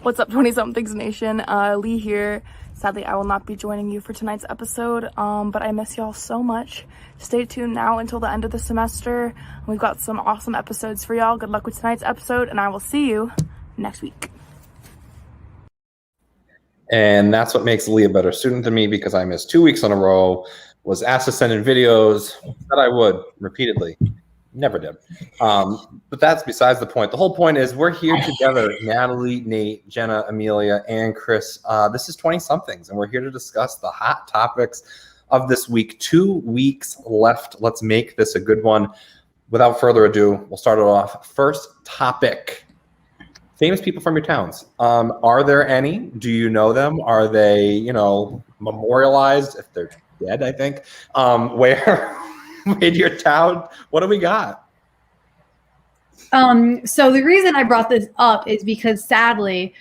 What's up, 20-somethings nation? Lee here. Sadly, I will not be joining you for tonight's episode, but I miss y'all so much. Stay tuned now until the end of the semester. We've got some awesome episodes for y'all. Good luck with tonight's episode, and I will see you next week. And that's what makes Lee a better student than me, because I missed 2 weeks in a row, was asked to send in videos, said I would repeatedly. Never did. But that's besides the point. The whole point is we're here together, Natalie, Nate, Jenna, Amelia, and Chris. This is 20-somethings, and we're here to discuss the hot topics of this week. 2 weeks left. Let's make this a good one. Without further ado, we'll start it off. First topic. Famous people from your towns. Are there any? Do you know them? Are they, memorialized? If they're dead, I think. Where in your town? What do we got? So the reason I brought this up is because sadly,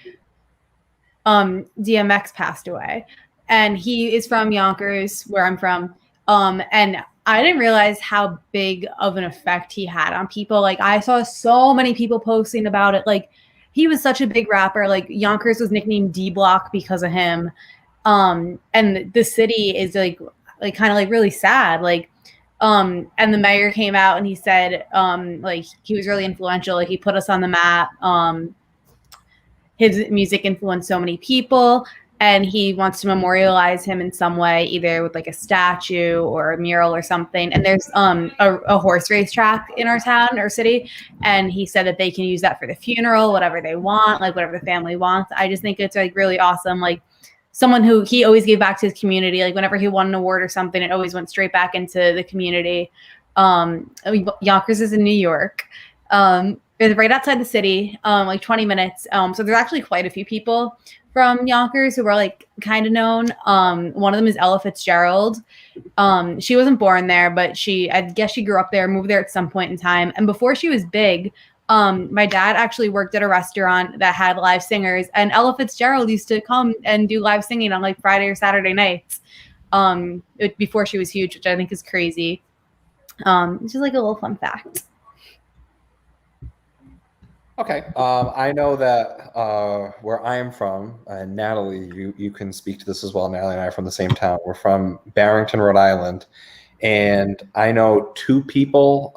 DMX passed away, and he is from Yonkers, where I'm from. And I didn't realize how big of an effect he had on people. Like, I saw so many people posting about it. Like, he was such a big rapper. Like, Yonkers was nicknamed D Block because of him. And the city is like kind of like really sad. Like, and the mayor came out and he said, like, he was really influential. Like, he put us on the map. His music influenced so many people, and he wants to memorialize him in some way, either with like a statue or a mural or something. And there's a horse race track in our town or city, and he said that they can use that for the funeral, whatever they want, like whatever the family wants. I just think it's like really awesome. Like, someone who he always gave back to his community. Like, whenever he won an award or something, it always went straight back into the community. Yonkers is in New York. It's right outside the city, like 20 minutes. So there's actually quite a few people from Yonkers who are like kind of known. One of them is Ella Fitzgerald. She wasn't born there, but I guess she grew up there, moved there at some point in time. And before she was big, my dad actually worked at a restaurant that had live singers, and Ella Fitzgerald used to come and do live singing on like Friday or Saturday nights, before she was huge, which I think is crazy. It's just like a little fun fact. Okay. I know that where I am from, and Natalie, you can speak to this as well. Natalie and I are from the same town. We're from Barrington, Rhode Island. And I know two people,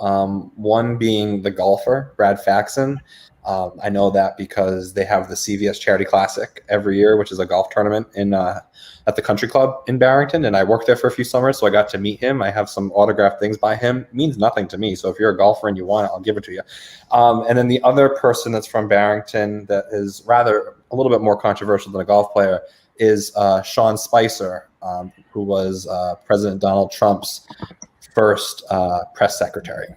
one being the golfer, Brad Faxon. I know that because they have the CVS Charity Classic every year, which is a golf tournament at the country club in Barrington. And I worked there for a few summers, so I got to meet him. I have some autographed things by him. It means nothing to me. So if you're a golfer and you want it, I'll give it to you. And then the other person that's from Barrington that is rather a little bit more controversial than a golf player is Sean Spicer, who was President Donald Trump's first press secretary.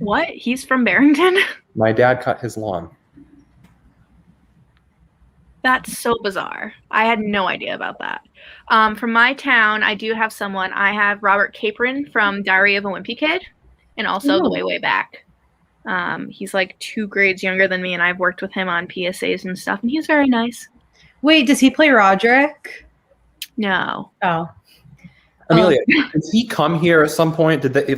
What? He's from Barrington? My dad cut his lawn. That's so bizarre. I had no idea about that. From my town, I do have someone. I have Robert Capron from Diary of a Wimpy Kid, and also The Way, Way Back. He's like 2 grades younger than me, and I've worked with him on PSAs and stuff, and he's very nice. Wait, does he play Roderick? No. Oh. Amelia, did he come here at some point? Did they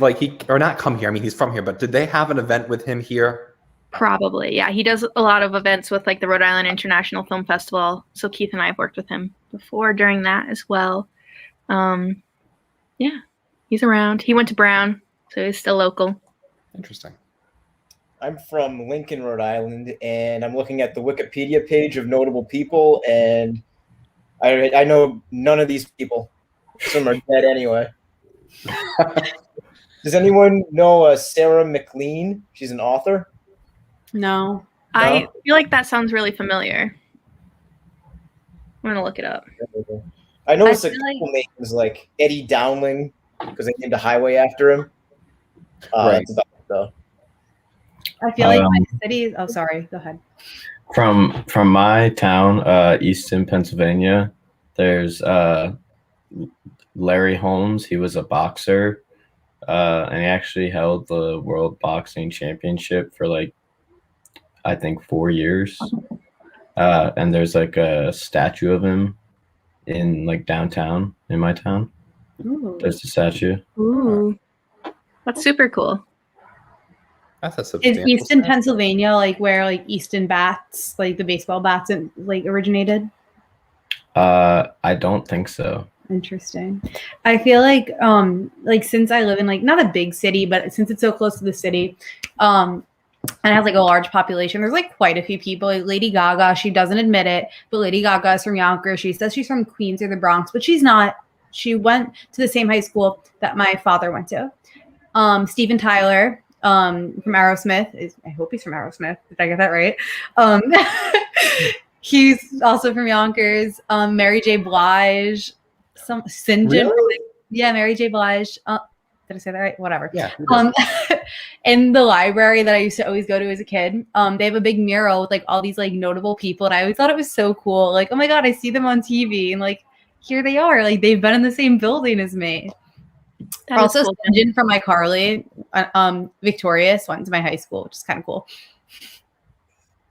or not come here? I mean, he's from here, but did they have an event with him here? Probably, yeah. He does a lot of events with like the Rhode Island International Film Festival. So Keith and I have worked with him before during that as well. Yeah, he's around. He went to Brown, so he's still local. Interesting. I'm from Lincoln, Rhode Island, and I'm looking at the Wikipedia page of notable people, and I know none of these people. Some are dead anyway. Does anyone know Sarah McLean? She's an author. No. I feel like that sounds really familiar. I'm gonna look it up. I know it's a couple names like Eddie Dowling because they named a highway after him. Right. That's about it, though. I feel like my city. Oh, sorry. Go ahead. From my town, Easton, Pennsylvania, there's Larry Holmes. He was a boxer, and he actually held the World Boxing Championship for like, I think 4 years. And there's like a statue of him in like downtown in my town. Ooh. There's a statue. Ooh, that's super cool. That's a Is substantial Easton, step. Pennsylvania, like where like Easton bats, like the baseball bats, like originated? I don't think so. Interesting. I feel like since I live in like not a big city, but since it's so close to the city, and it has like a large population, there's like quite a few people. Like Lady Gaga, she doesn't admit it, but Lady Gaga is from Yonkers. She says she's from Queens or the Bronx, but she's not. She went to the same high school that my father went to. Steven Tyler, from Aerosmith. I hope he's from Aerosmith. Did I get that right? He's also from Yonkers. Mary J. Blige, St. John. Really? Yeah, Mary J. Blige. Did I say that right? Whatever. Yeah. you did. In the library that I used to always go to as a kid, they have a big mural with like all these like notable people, and I always thought it was so cool. Like, oh my god, I see them on TV, and like here they are. Like they've been in the same building as me. That is Also, cool. St. John from iCarly, Victorious went to my high school, which is kind of cool.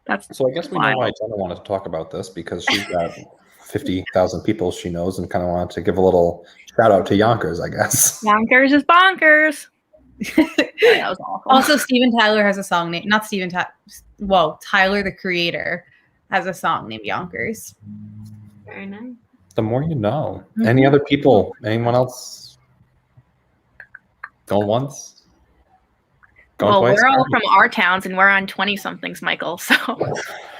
That's So I guess we know wild. why Jenna wanted to talk about this, because she's got 50,000 people she knows and kind of wanted to give a little shout out to Yonkers, I guess. Yonkers is bonkers. Sorry, that was awful. Also, Steven Tyler has a song named, not Steven Tyler, whoa, Tyler the Creator has a song named Yonkers. Very nice. The more you know. Mhm. Any other people? Anyone else? Going once? Going Well, twice? we're all from our towns, and we're on 20-somethings, Michael. So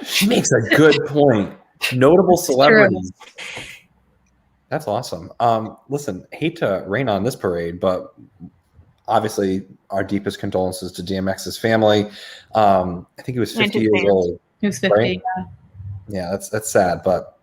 She makes a good point. Notable celebrities. That's awesome. Listen, hate to rain on this parade, but obviously our deepest condolences to DMX's family. I think he was 50 years old. He was 50. Right? Yeah, that's sad, but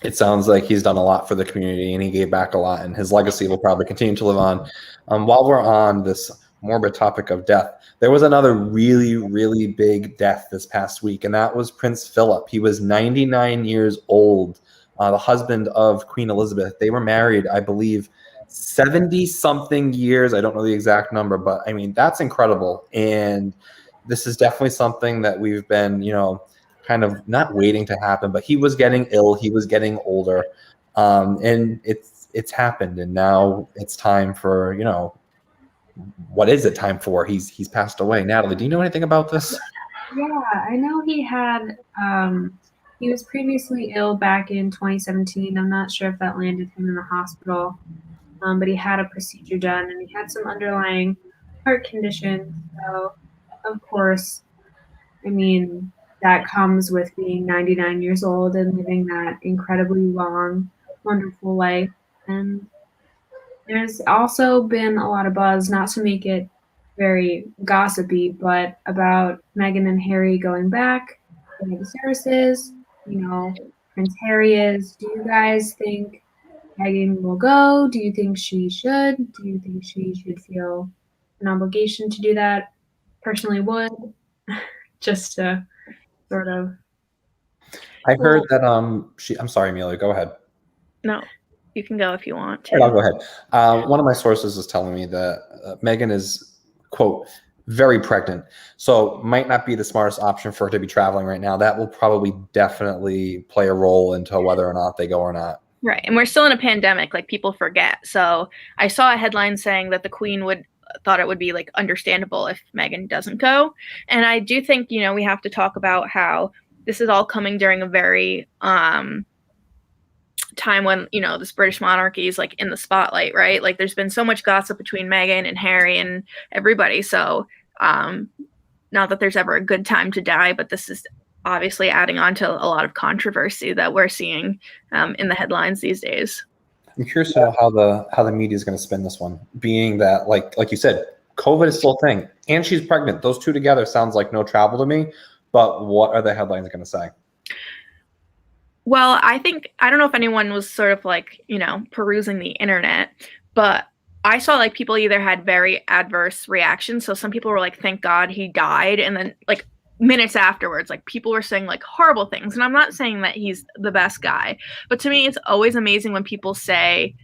it sounds like he's done a lot for the community and he gave back a lot, and his legacy will probably continue to live on. While we're on this morbid topic of death, there was another really, really big death this past week, and that was Prince Philip. He was 99 years old, the husband of Queen Elizabeth. They were married, I believe, 70-something years. I don't know the exact number, but I mean, that's incredible. And this is definitely something that we've been, kind of not waiting to happen, but he was getting ill. He was getting older, and it's happened. And now it's time for, what is it time for? He's passed away. Natalie, do you know anything about this? Yeah, I know he was previously ill back in 2017. I'm not sure if that landed him in the hospital, but he had a procedure done and he had some underlying heart condition. So, of course, I mean, that comes with being 99 years old and living that incredibly long, wonderful life. And there's also been a lot of buzz, not to make it very gossipy, but about Meghan and Harry going back to the services. Prince Harry is. Do you guys think Meghan will go? Do you think she should? Do you think she should feel an obligation to do that? Personally would. Just to sort of. I heard that I'm sorry, Amelia, go ahead. no, you can go if you want to. All right, I'll go ahead. One of my sources is telling me that Meghan is, quote, very pregnant. So might not be the smartest option for her to be traveling right now. That will probably definitely play a role into whether or not they go or not. Right. And we're still in a pandemic, like people forget. So I saw a headline saying that the Queen thought it would be like understandable if Meghan doesn't go. And I do think, we have to talk about how this is all coming during a very time when, this British monarchy is like in the spotlight, right? Like there's been so much gossip between Meghan and Harry and everybody. So not that there's ever a good time to die, but this is obviously adding on to a lot of controversy that we're seeing in the headlines these days. I'm curious to know how the media is going to spin this one, being that, like you said, COVID is still a thing, and she's pregnant. Those two together sounds like no travel to me. But what are the headlines going to say? Well, I don't know if anyone was sort of like, perusing the internet, but I saw like people either had very adverse reactions. So some people were like, thank God he died. And then like minutes afterwards, like people were saying like horrible things. And I'm not saying that he's the best guy, but to me, it's always amazing when people say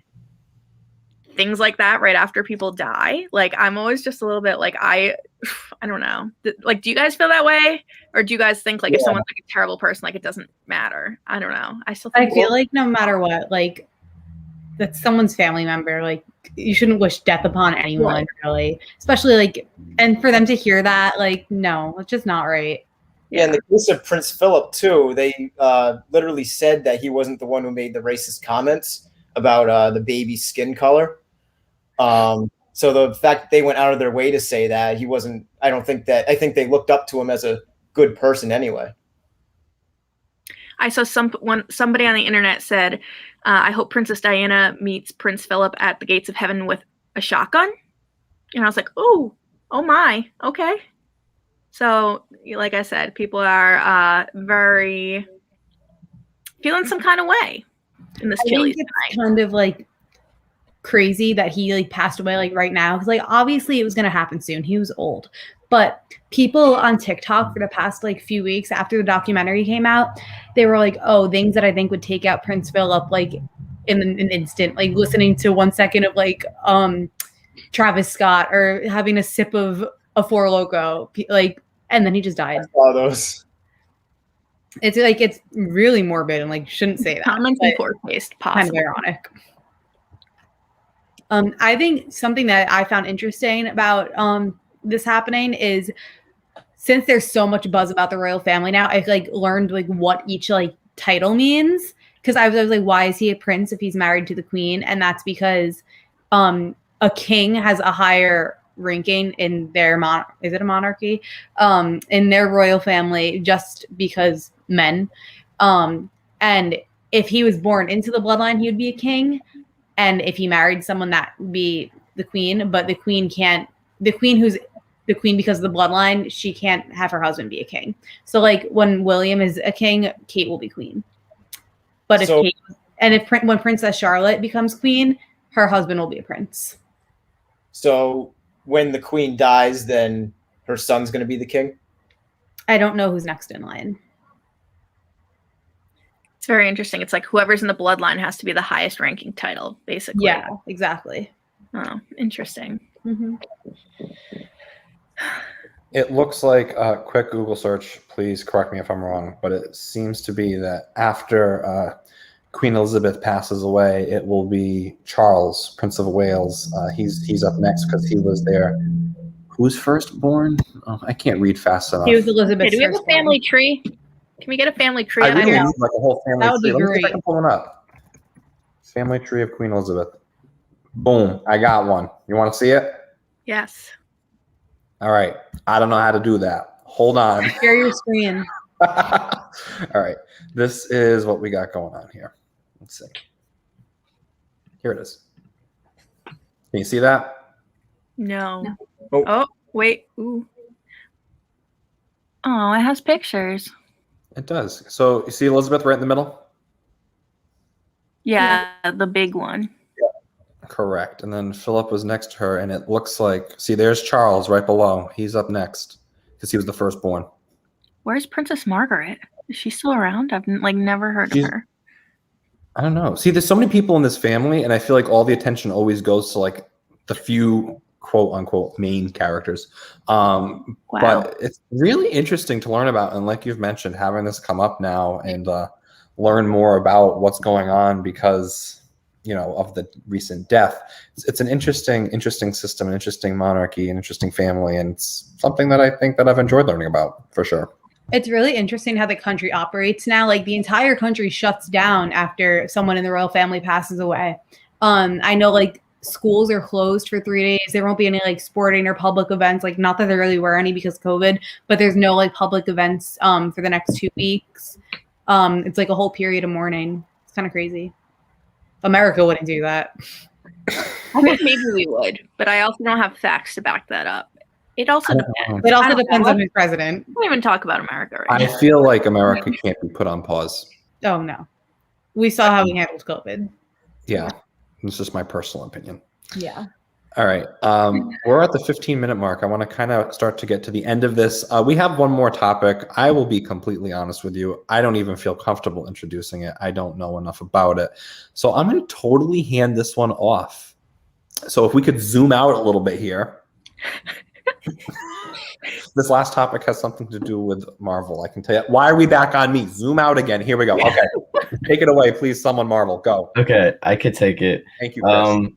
things like that right after people die. Like I'm always just a little bit like, I don't know. Like, do you guys feel that way? Or do you guys think like if someone's like a terrible person, like it doesn't matter? I don't know. I feel like no matter what, like that's someone's family member. Like, you shouldn't wish death upon anyone, really. Especially, like, and for them to hear that, like, no, it's just not right. Yeah, in the case of Prince Philip, too, they literally said that he wasn't the one who made the racist comments about the baby's skin color. So the fact that they went out of their way to say that, he wasn't, I think they looked up to him as a good person anyway. I saw somebody on the internet said, I hope Princess Diana meets Prince Philip at the gates of heaven with a shotgun. And I was like, oh my, okay. So, like I said, people are very feeling some kind of way in this Chili's it's tonight. kind of like crazy that he like passed away like right now, because like obviously it was going to happen soon. He was old, but people on TikTok for the past like few weeks after the documentary came out, they were like, oh, things that I think would take out Prince Philip like in an instant, like listening to 1 second of like Travis Scott or having a sip of a Four Loko, like, and then he just died. I saw those. It's like, it's really morbid and like shouldn't say that. Comments in poor taste, Kind possible. of ironic. I think something that I found interesting about this happening is, since there's so much buzz about the royal family now, I've like learned like what each like title means. Because I was like, why is he a prince if he's married to the queen? And that's because a king has a higher ranking in their is it a monarchy? In their royal family, just because men. And if he was born into the bloodline, he would be a king. And if he married someone, that would be the queen. But the queen who's the queen because of the bloodline, she can't have her husband be a king. So like when William is a king, Kate will be queen. But when Princess Charlotte becomes queen, her husband will be a prince. So when the queen dies, then her son's going to be the king? I don't know who's next in line. It's very interesting. It's like whoever's in the bloodline has to be the highest ranking title, basically. Yeah, exactly. Oh, interesting. Mm-hmm. It looks like a quick Google search, please correct me if I'm wrong, but it seems to be that after Queen Elizabeth passes away, it will be Charles, Prince of Wales. He's up next because he was there. Who's first born? Oh, I can't read fast enough. He was Elizabeth's Do we have a family tree? Can we get a family tree? I really here? need like a whole family That would tree. be Let me see if I great. can pull one up. Family tree of Queen Elizabeth. Boom, I got one. You want to see it? Yes. All right. I don't know how to do that. Hold on. Share your screen. All right. This is what we got going on here. Let's see. Here it is. Can you see that? No. Oh. Oh, wait. Ooh. Oh, it has pictures. It does. So you see Elizabeth right in the middle? Yeah, the big one. Correct. And then Philip was next to her, and it looks like, see, there's Charles right below. He's up next because he was the firstborn. Where's Princess Margaret? Is she still around? I've like never heard of her. I don't know. See, there's so many people in this family, and I feel like all the attention always goes to like the few quote unquote main characters. Wow. But it's really interesting to learn about, and like you've mentioned, having this come up now and learn more about what's going on because, you know, of the recent death. It's an interesting system, an interesting monarchy, an interesting family, and it's something that I think that I've enjoyed learning about for sure. It's really interesting how the country operates now. Like the entire country shuts down after someone in the royal family passes away. I know like schools are closed for 3 days. There won't be any like sporting or public events. Like not that there really were any because of COVID, but there's no like public events for the next 2 weeks. It's like a whole period of mourning. It's kind of crazy. America wouldn't do that. I think maybe we would, but I also don't have facts to back that up. It also depends. It also depends on who's president. We don't even talk about America right I now. feel like America can't be put on pause. Oh no. We saw how we handled COVID. Yeah. It's just my personal opinion. Yeah. All right. We're at the 15-minute mark. I want to kind of start to get to the end of this. We have one more topic. I will be completely honest with you. I don't even feel comfortable introducing it. I don't know enough about it. So I'm going to totally hand this one off. So if we could zoom out a little bit here. This last topic has something to do with Marvel. I can tell you. Why are we back on me? Zoom out again. Here we go. Okay. Take it away, please. Someone Marvel. Go. Okay, I could take it. Thank you, Chris.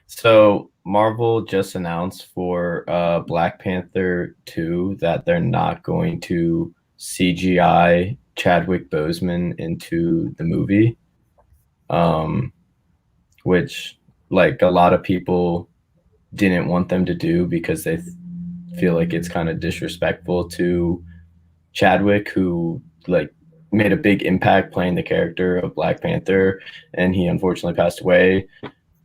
So Marvel just announced for Black Panther 2 that they're not going to CGI Chadwick Boseman into the movie, which like a lot of people didn't want them to do because they feel like it's kind of disrespectful to Chadwick, who like made a big impact playing the character of Black Panther, and he unfortunately passed away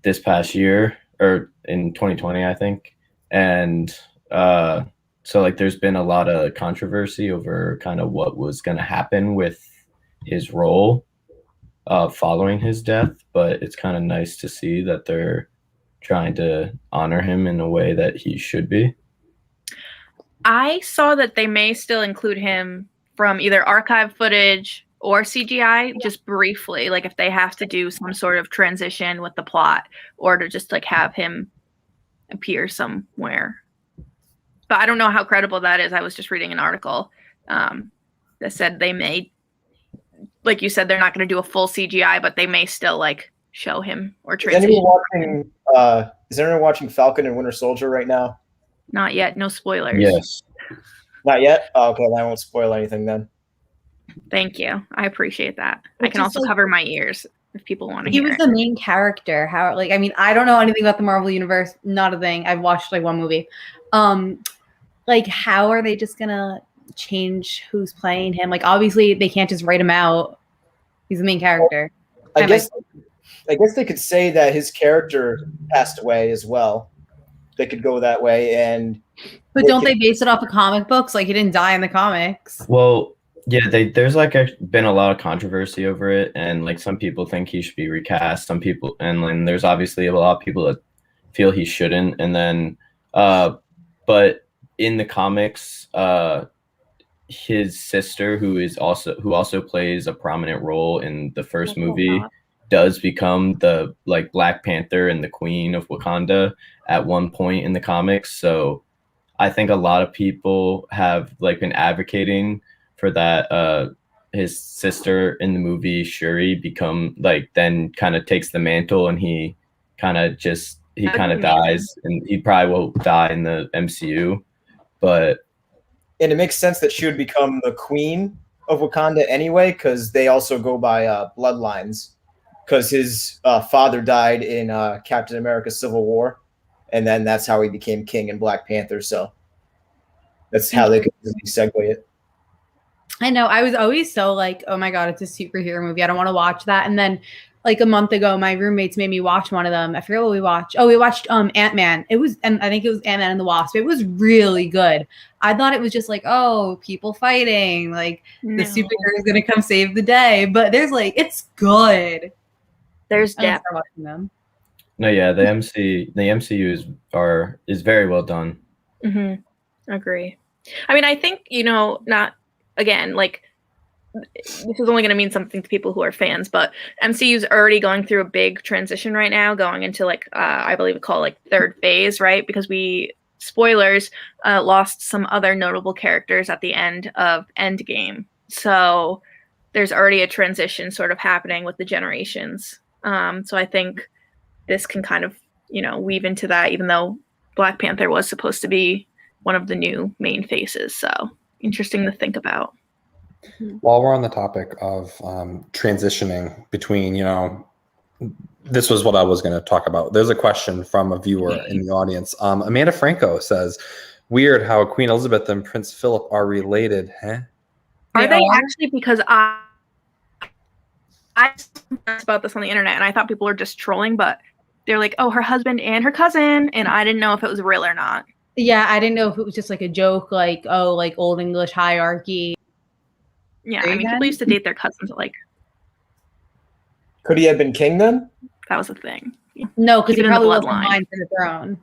this past year, or in 2020, I think. And so like there's been a lot of controversy over kind of what was going to happen with his role following his death, but it's kind of nice to see that they're trying to honor him in a way that he should be. I saw that they may still include him from either archive footage or CGI, just briefly, like if they have to do some sort of transition with the plot, or to just like have him appear somewhere. But I don't know how credible that is. I was just reading an article that said they may, like you said, they're not going to do a full CGI, but they may still like show him or transition. Is anyone watching Falcon and Winter Soldier right now? Not yet. No spoilers. Yes. Not yet? Oh, okay, I won't spoil anything then. Thank you. I appreciate that. It's I can just also like, cover my ears if people want to he hear was it. the main character. How, like, I mean, I don't know anything about the Marvel universe. Not a thing. I've watched like one movie. Like, how are they just gonna change who's playing him? Like, obviously they can't just write him out. He's the main character. I guess they could say that his character passed away as well. They could go that way, but don't they base it off of comic books? Like, he didn't die in the comics. Well, yeah, there's like been a lot of controversy over it, and like some people think he should be recast, some people, and then there's obviously a lot of people that feel he shouldn't. And then, but in the comics, his sister, who also plays a prominent role in the first movie, does become the like Black Panther and the Queen of Wakanda at one point in the comics. So I think a lot of people have like been advocating for that. His sister in the movie, Shuri, become like then kind of takes the mantle, and he kind of dies, and he probably will die in the MCU. And it makes sense that she would become the Queen of Wakanda anyway, because they also go by bloodlines. Because his father died in Captain America: Civil War, and then that's how he became king in Black Panther. So that's how they could segue it. I know. I was always so like, oh my God, it's a superhero movie. I don't want to watch that. And then like a month ago, my roommates made me watch one of them. I forget what we watched. Oh, we watched Ant-Man. And I think it was Ant-Man and the Wasp. It was really good. I thought it was just like, oh, people fighting. Like the superhero is going to come save the day. But there's like, it's good. There's depth. Them. No, yeah, the MCU is very well done. Mm-hmm. Agree. I mean, I think, not again, like this is only going to mean something to people who are fans, but MCU's already going through a big transition right now, going into like I believe we call like third phase, right? Because we lost some other notable characters at the end of Endgame, so there's already a transition sort of happening with the generations. So I think this can kind of weave into that, even though Black Panther was supposed to be one of the new main faces. So interesting to think about. While we're on the topic of transitioning between, this was what I was going to talk about. There's a question from a viewer in the audience. Amanda Franco says, weird how Queen Elizabeth and Prince Philip are related. Huh? Are they actually? Because I about this on the internet, and I thought people were just trolling, but they're like, oh, her husband and her cousin, and I didn't know if it was real or not. Yeah, I didn't know if it was just like a joke, like, oh, like Old English hierarchy. Yeah, I mean, people used to date their cousins. Like, could he have been king then? That was a thing. No, because he probably wasn't bloodline mine for the throne.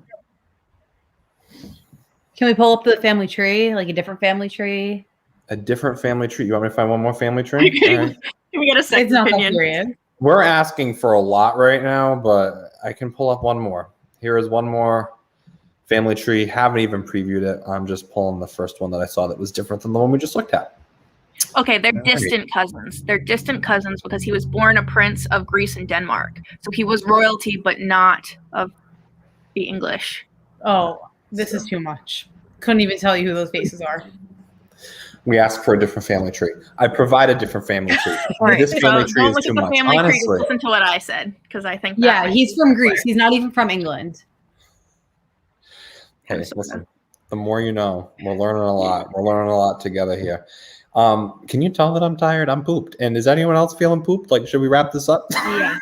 Can we pull up the family tree, like a different family tree? A different family tree. You want me to find one more family tree? All right. We get a second opinion. We're asking for a lot right now, but I can pull up one more. Here is one more family tree. Haven't even previewed it. I'm just pulling the first one that I saw that was different than the one we just looked at. Okay, they're distant cousins. They're distant cousins because he was born a prince of Greece and Denmark. So he was royalty, but not of the English. Oh, this is too much. Couldn't even tell you who those faces are. We asked for a different family tree. I provide a different family tree. Right, This family so tree don't is look too at the much. family tree. Honestly, Listen to what I said, because I think that Yeah, might he's be from clear. Greece. He's not even from England. hey, listen. The more you know. We're learning a lot. We're learning a lot together here. Can you tell that I'm tired? I'm pooped. And is anyone else feeling pooped? Like, should we wrap this up? Yeah.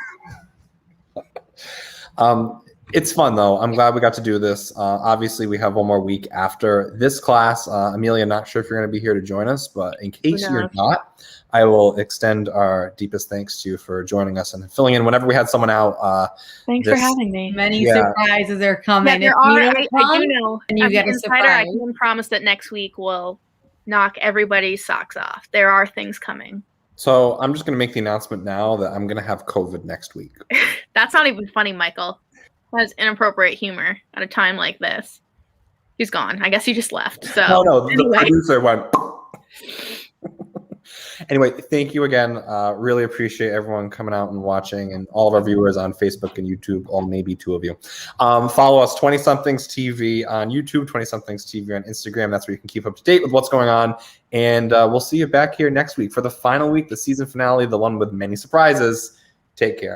It's fun though. I'm glad we got to do this. Obviously, we have one more week after this class. Amelia, not sure if you're going to be here to join us, but in case you're not, I will extend our deepest thanks to you for joining us and filling in whenever we had someone out. Thanks for having me. Many surprises are coming. Yeah, there If are. you I come, do know. and you As get an a insider, I surprise. can promise that next week will knock everybody's socks off. There are things coming. So I'm just going to make the announcement now that I'm going to have COVID next week. That's not even funny, Michael. That's inappropriate humor at a time like this. He's gone. I guess he just left. So No, the anyway. producer went. Anyway, thank you again. Really appreciate everyone coming out and watching, and all of our viewers on Facebook and YouTube, or maybe two of you. Follow us, 20Somethings TV on YouTube, 20Somethings TV on Instagram. That's where you can keep up to date with what's going on. And we'll see you back here next week for the final week, the season finale, the one with many surprises. Take care.